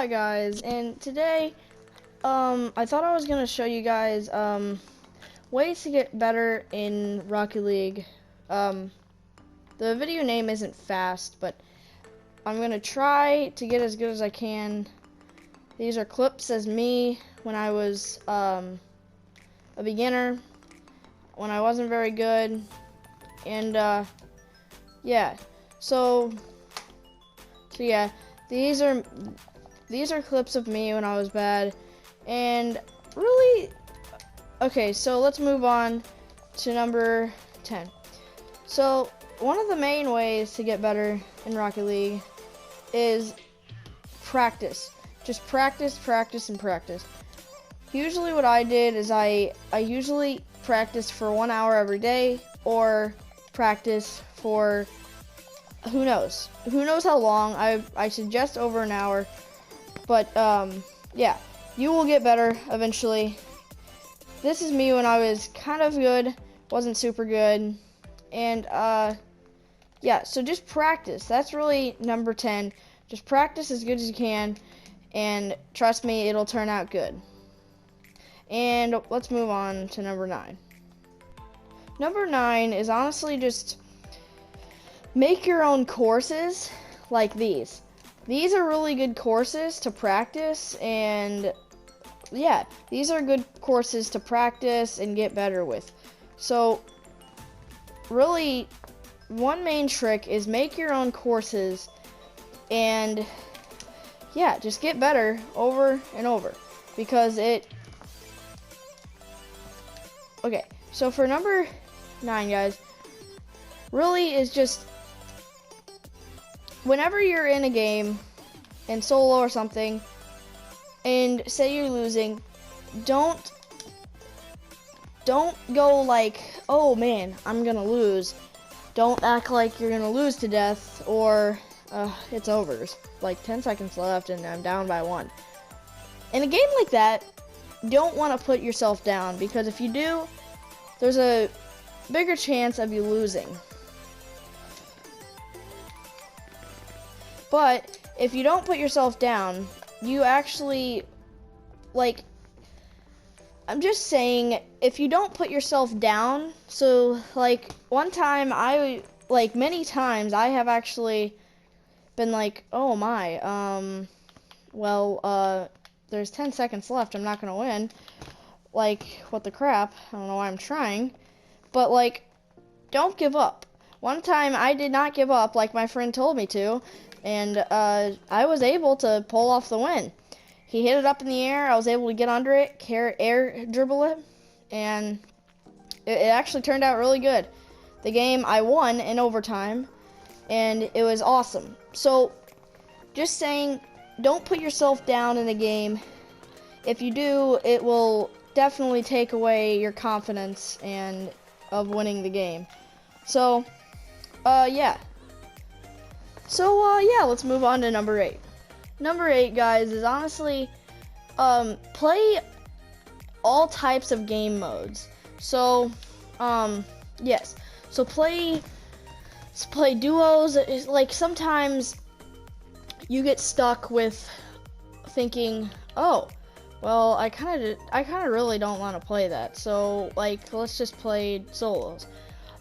Hi guys, and today I thought I was gonna show you guys ways to get better in Rocket League. The video name isn't fast, but I'm gonna try to get as good as I can. These are clips as me when I was a beginner, when I wasn't very good, and yeah. So yeah, these are clips of me when I was bad, and really, okay, so let's move on to number 10. So one of the main ways to get better in Rocket League is practice. Just practice, practice, and practice. Usually what I did is I usually practiced for 1 hour every day, or practice for who knows how long. I suggest over an hour, but yeah, you will get better eventually. This is me when I was kind of good, wasn't super good, and yeah, so just practice. That's really number 10. Just practice as good as you can, and trust me, it'll turn out good. And let's move on to number 9. Number 9 is honestly just make your own courses like these. These are really good courses to practice, and yeah, these are good courses to practice and get better with. So really, one main trick is make your own courses, and yeah, just get better over and over, because okay, so for number 9, guys, really is just whenever you're in a game, in solo or something, and say you're losing, don't go like, oh man, I'm gonna lose. Don't act like you're gonna lose to death, or it's over. There's like 10 seconds left and I'm down by 1. In a game like that, you don't want to put yourself down, because if you do, there's a bigger chance of you losing. But if you don't put yourself down, you actually, like, I'm just saying, if you don't put yourself down, so like one time many times I have actually been like, oh my, there's 10 seconds left, I'm not gonna win. Like, what the crap? I don't know why I'm trying. But like, don't give up. One time I did not give up like my friend told me to, and I was able to pull off the win. He hit it up in the air, I was able to get under it, air dribble it, and it actually turned out really good. The game, I won in overtime, and it was awesome. So, just saying, don't put yourself down in the game. If you do, it will definitely take away your confidence and of winning the game. So, yeah. So, yeah, let's move on to number 8. Number 8, guys, is honestly, play all types of game modes. So, yes. So play duos. Like, sometimes you get stuck with thinking, oh, well, I kind of really don't want to play that. So, like, let's just play solos.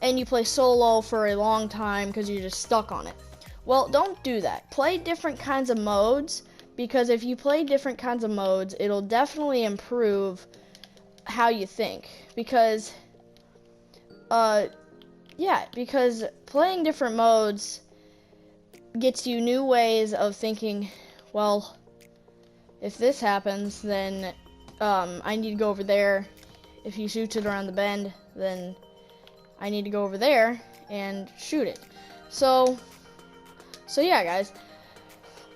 And you play solo for a long time because you're just stuck on it. Well, don't do that. Play different kinds of modes, because if you play different kinds of modes, it'll definitely improve how you think. Because, yeah, because playing different modes gets you new ways of thinking, well, if this happens, then I need to go over there. If he shoots it around the bend, then I need to go over there and shoot it. So yeah, guys,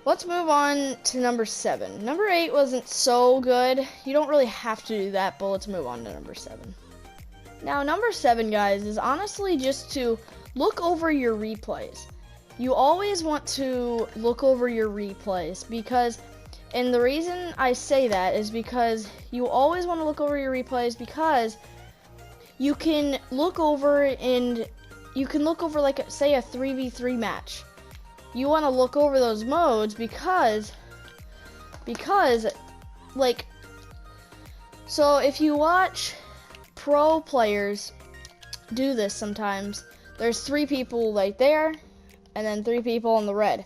let's move on to number 7. Number 8 wasn't so good. You don't really have to do that, but let's move on to number 7. Now, number 7, guys, is honestly just to look over your replays. You always want to look over your replays, because, and the reason I say that is because you always want to look over your replays, because you can look over like, say, a 3v3 match. You want to look over those modes, because because, like, so if you watch pro players do this sometimes, there's 3 people right there, and then 3 people on the red.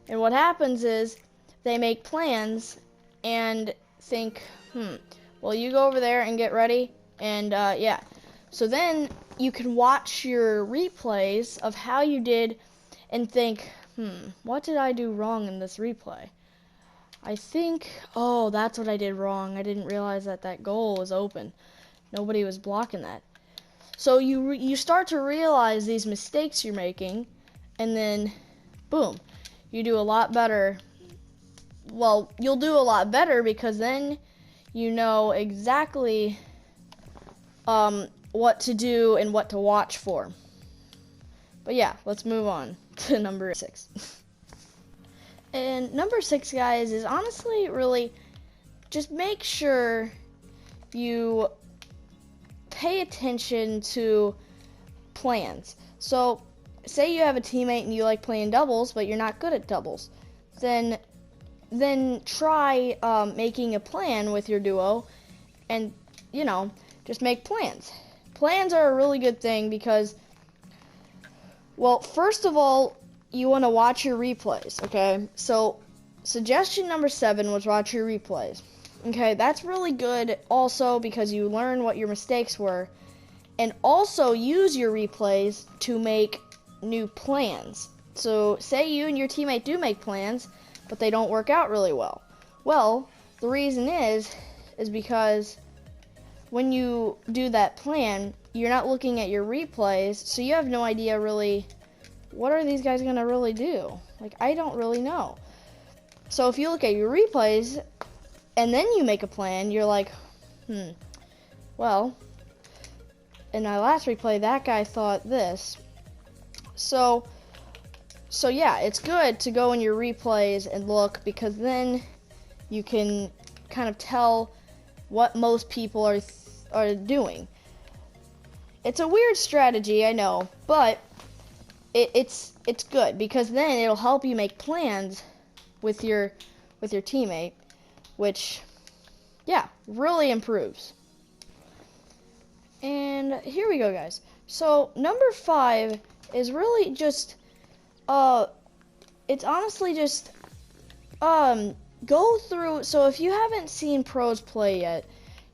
And what happens is they make plans and think, well, you go over there and get ready, and yeah. So then you can watch your replays of how you did and think, what did I do wrong in this replay? I think, oh, that's what I did wrong. I didn't realize that that goal was open. Nobody was blocking that. So you start to realize these mistakes you're making, and then, boom, you do a lot better. Well, you'll do a lot better because then you know exactly what to do and what to watch for. But yeah, let's move on to number 6. And number 6, guys, is honestly really just make sure you pay attention to plans. So, say you have a teammate and you like playing doubles, but you're not good at doubles. Then try making a plan with your duo and, just make plans. Plans are a really good thing because, well, first of all, you want to watch your replays, okay? So, suggestion number 7 was watch your replays. Okay, that's really good also because you learn what your mistakes were, and also use your replays to make new plans. So, say you and your teammate do make plans, but they don't work out really well. Well, the reason is because when you do that plan, you're not looking at your replays, so you have no idea really what are these guys going to really do? Like, I don't really know. So if you look at your replays and then you make a plan, you're like, well, in my last replay, that guy thought this. So yeah, it's good to go in your replays and look because then you can kind of tell what most people are doing. It's a weird strategy, I know, but it's good because then it'll help you make plans with your teammate, which, yeah, really improves. And here we go, guys. So number 5 is really just it's honestly just go through. So if you haven't seen pros play yet,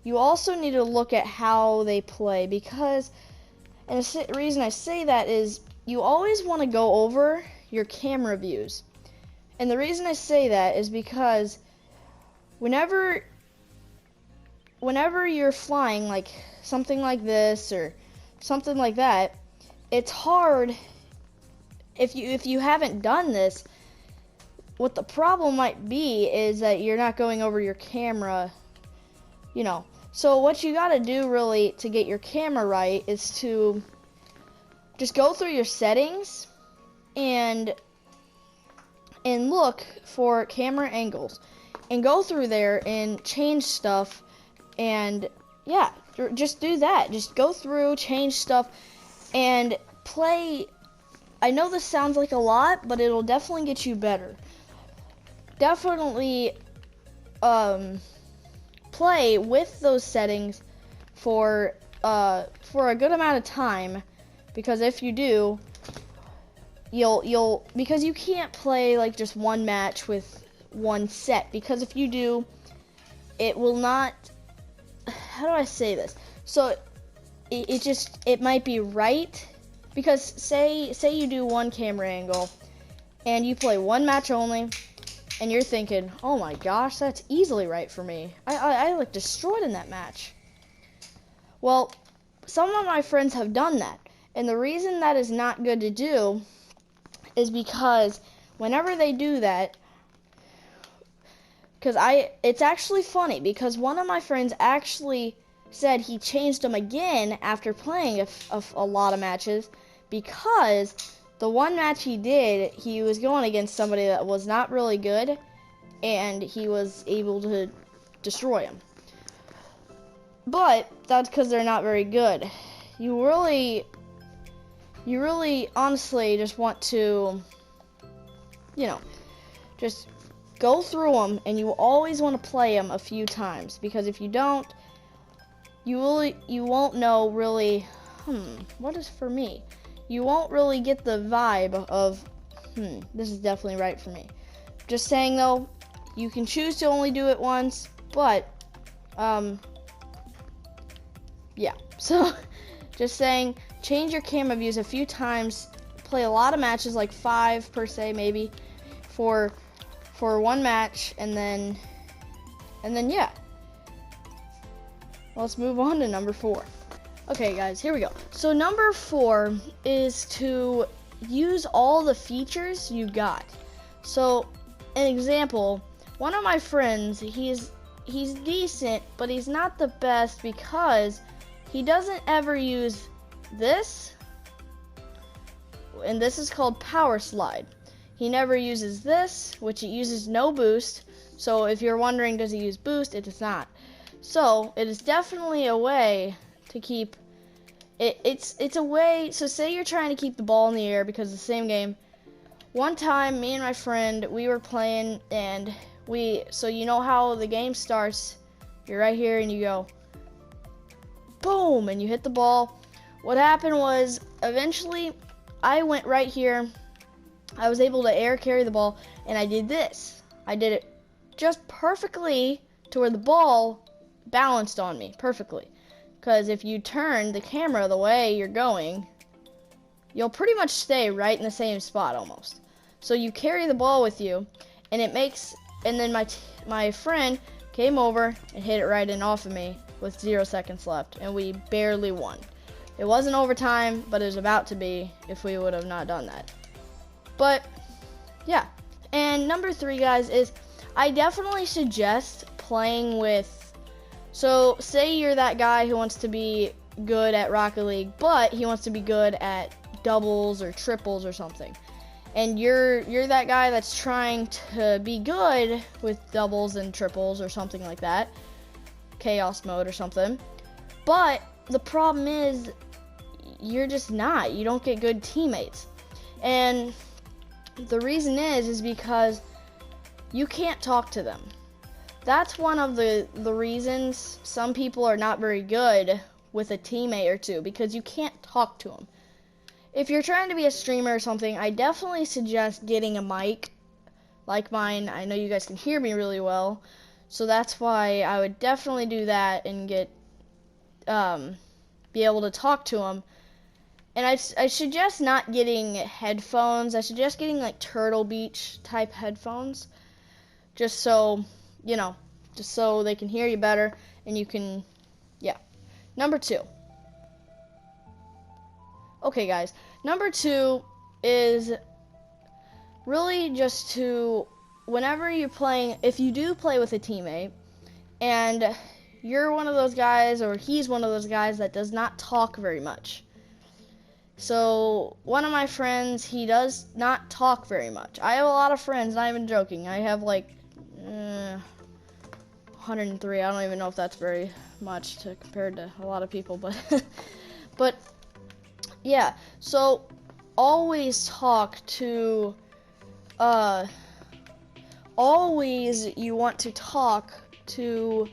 you also need to look at how they play because, and the reason I say that is you always want to go over your camera views. And the reason I say that is because whenever you're flying like something like this or something like that, it's hard if you haven't done this. What the problem might be is that you're not going over your camera, So what you got to do really to get your camera right is to just go through your settings and look for camera angles and go through there and change stuff, and yeah, just do that. Just go through, change stuff, and play. I know this sounds like a lot, but it'll definitely get you better. Definitely play with those settings for a good amount of time, because if you do, you'll because you can't play like just one match with one set, because if you do, it will not, how do I say this? So it might be right, because say you do one camera angle and you play one match only, and you're thinking, oh my gosh, that's easily right for me. I like destroyed in that match. Well, some of my friends have done that, and the reason that is not good to do is because whenever they do that, it's actually funny, because one of my friends actually said he changed them again after playing a lot of matches, because the one match he did, he was going against somebody that was not really good, and he was able to destroy him. But that's because they're not very good. You really honestly just want to, just go through them, and you always want to play them a few times, because if you don't, you won't know really, what is for me? You won't really get the vibe of, this is definitely right for me. Just saying though, you can choose to only do it once, but, yeah. So, just saying, change your camera views a few times, play a lot of matches, like 5 per se maybe, for one match, and then yeah. Let's move on to number 4. Okay guys, here we go. So number 4 is to use all the features you got. So an example, one of my friends, he's decent, but he's not the best because he doesn't ever use this, and this is called power slide. He never uses this, which it uses no boost. So if you're wondering, does he use boost? It does not. So it is definitely a way to keep it. It's a way. So say you're trying to keep the ball in the air, because the same game. One time, me and my friend, we were playing, and so you know how the game starts. You're right here, and you go, boom, and you hit the ball. What happened was, eventually, I went right here. I was able to air carry the ball, and I did this. I did it just perfectly to where the ball balanced on me perfectly. Because if you turn the camera the way you're going, you'll pretty much stay right in the same spot almost. So you carry the ball with you, and then my friend came over and hit it right in off of me with 0 seconds left, and we barely won. It wasn't overtime, but it was about to be if we would have not done that. But yeah. And number 3, guys, is I definitely suggest playing with, so say you're that guy who wants to be good at Rocket League, but he wants to be good at doubles or triples or something. And you're that guy that's trying to be good with doubles and triples or something like that. Chaos mode or something. But the problem is, you're just not. You don't get good teammates. And the reason is because you can't talk to them. That's one of the reasons some people are not very good with a teammate or two, because you can't talk to them. If you're trying to be a streamer or something, I definitely suggest getting a mic like mine. I know you guys can hear me really well, so that's why I would definitely do that and get be able to talk to them. And I suggest not getting headphones. I suggest getting like Turtle Beach type headphones, just so they can hear you better and you can, yeah. Number 2. Okay guys, number 2 is really just to, whenever you're playing, if you do play with a teammate and you're one of those guys, or he's one of those guys that does not talk very much. So one of my friends, he does not talk very much. I have a lot of friends, not even joking. I have like 103. I don't even know if that's very much compared to a lot of people, but but yeah. So always talk to always you want to talk to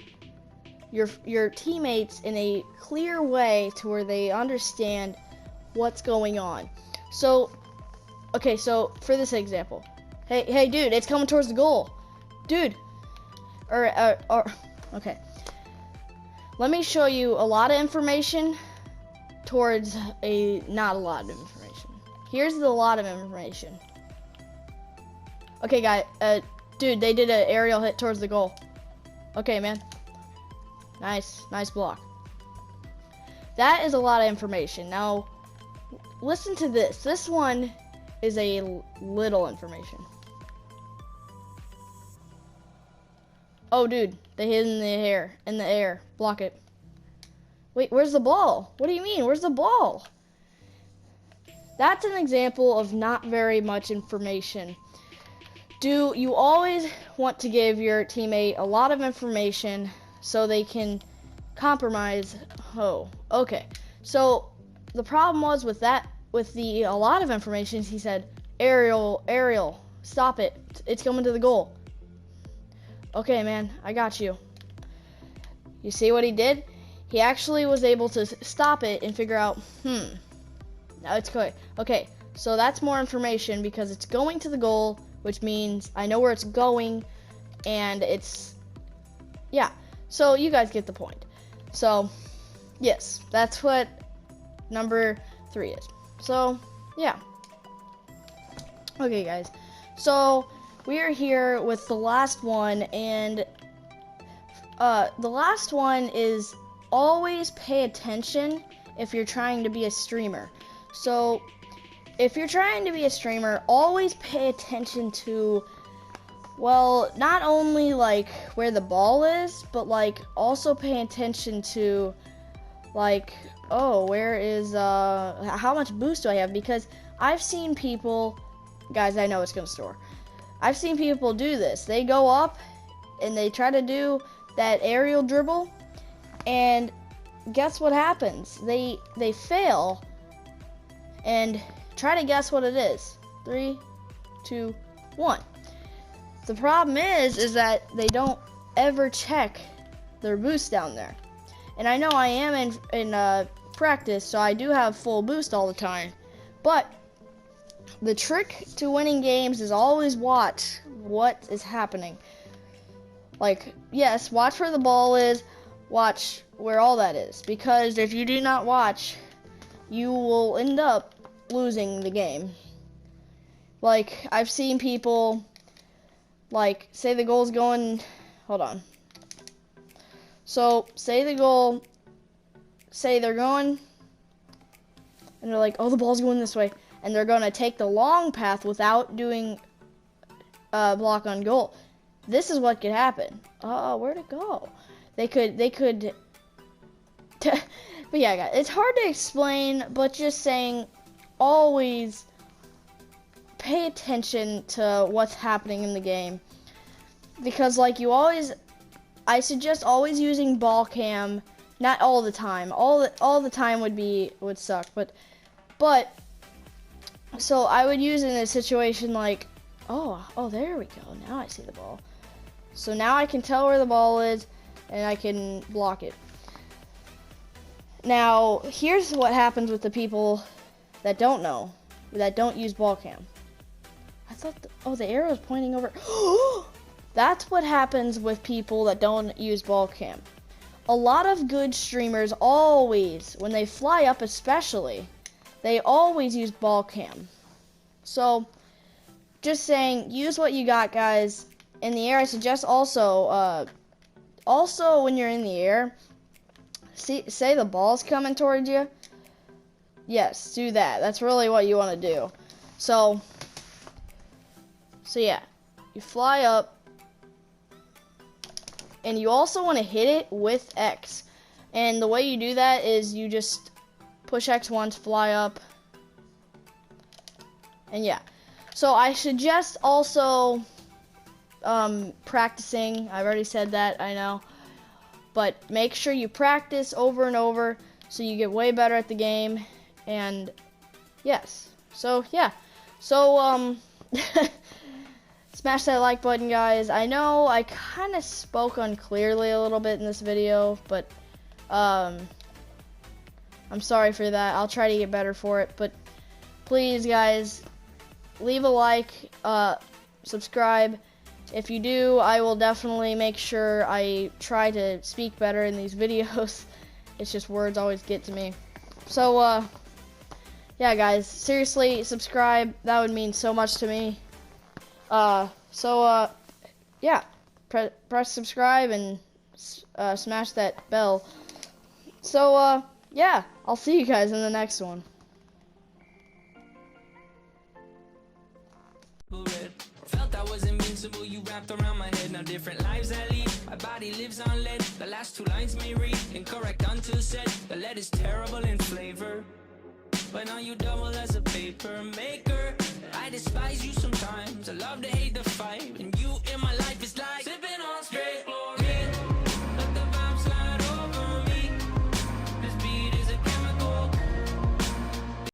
your teammates in a clear way to where they understand what's going on. So okay, so for this example, hey dude, it's coming towards the goal, dude. Or okay, let me show you a lot of information towards a not a lot of information. Here's the lot of information. Okay guy, dude, they did an aerial hit towards the goal. Okay man, nice block. That is a lot of information. Now listen to this. This one is a little information. Oh, dude, they hit in the air. Block it. Wait, where's the ball? What do you mean? Where's the ball? That's an example of not very much information. Do you always want to give your teammate a lot of information so they can compromise? Oh, okay. So the problem was with a lot of information, he said, Ariel, stop it. It's coming to the goal. Okay, man, I got you. You see what he did? He actually was able to stop it and figure out, now it's good. Okay, so that's more information because it's going to the goal, which means I know where it's going, and it's, yeah. So you guys get the point. So, yes, that's what number 3 is. So, yeah. Okay, guys. So, we are here with the last one, and the last one is always pay attention if you're trying to be a streamer. So, if you're trying to be a streamer, always pay attention to, well, not only like where the ball is, but like also pay attention to like, oh, where is how much boost do I have? Because I've seen people, guys, I know it's gonna store. I've seen people do this. They go up and they try to do that aerial dribble, and guess what happens? They fail, and try to guess what it is. 3, 2, 1. The problem is that they don't ever check their boost down there. And I know I am in practice, so I do have full boost all the time. But the trick to winning games is always watch what is happening. Like, yes, watch where the ball is, watch where all that is. Because if you do not watch, you will end up losing the game. Like, I've seen people, like, say the goal's going, hold on. So, say the goal, say they're going, and they're like, oh, the ball's going this way. And they're going to take the long path without doing block on goal. This is what could happen. Where'd it go? They could, but yeah, guys, it's hard to explain, but just saying, always pay attention to what's happening in the game. Because, like, I suggest always using ball cam, not all the time. All the time would suck, but so I would use it in a situation like, oh, there we go. Now I see the ball. So now I can tell where the ball is, and I can block it. Now, here's what happens with the people that don't know, that don't use ball cam. I thought, the arrow is pointing over. That's what happens with people that don't use ball cam. A lot of good streamers always, when they fly up especially, they always use ball cam. So, just saying, use what you got, guys. In the air, I suggest also when you're in the air, say the ball's coming towards you. Yes, do that. That's really what you want to do. So yeah, you fly up, and you also want to hit it with X. And the way you do that is you just push X once, fly up, and yeah. So I suggest also practicing. I've already said that, I know. But make sure you practice over and over so you get way better at the game. And yes. So yeah. So smash that like button, guys. I know I kind of spoke unclearly a little bit in this video, but I'm sorry for that. I'll try to get better for it. But please, guys, leave a like, subscribe. If you do, I will definitely make sure I try to speak better in these videos. It's just words always get to me. So, yeah, guys, seriously, subscribe. That would mean so much to me. Yeah, press subscribe and smash that bell. So, yeah, I'll see you guys in the next one. Felt I was invincible, you wrapped around my head. Now different lives I lead, my body lives on lead. The last 2 lines may read incorrect until said. The lead is terrible in flavor, but now you double as a paper maker. I despise you sometimes, I love to hate the fight, and you in my life is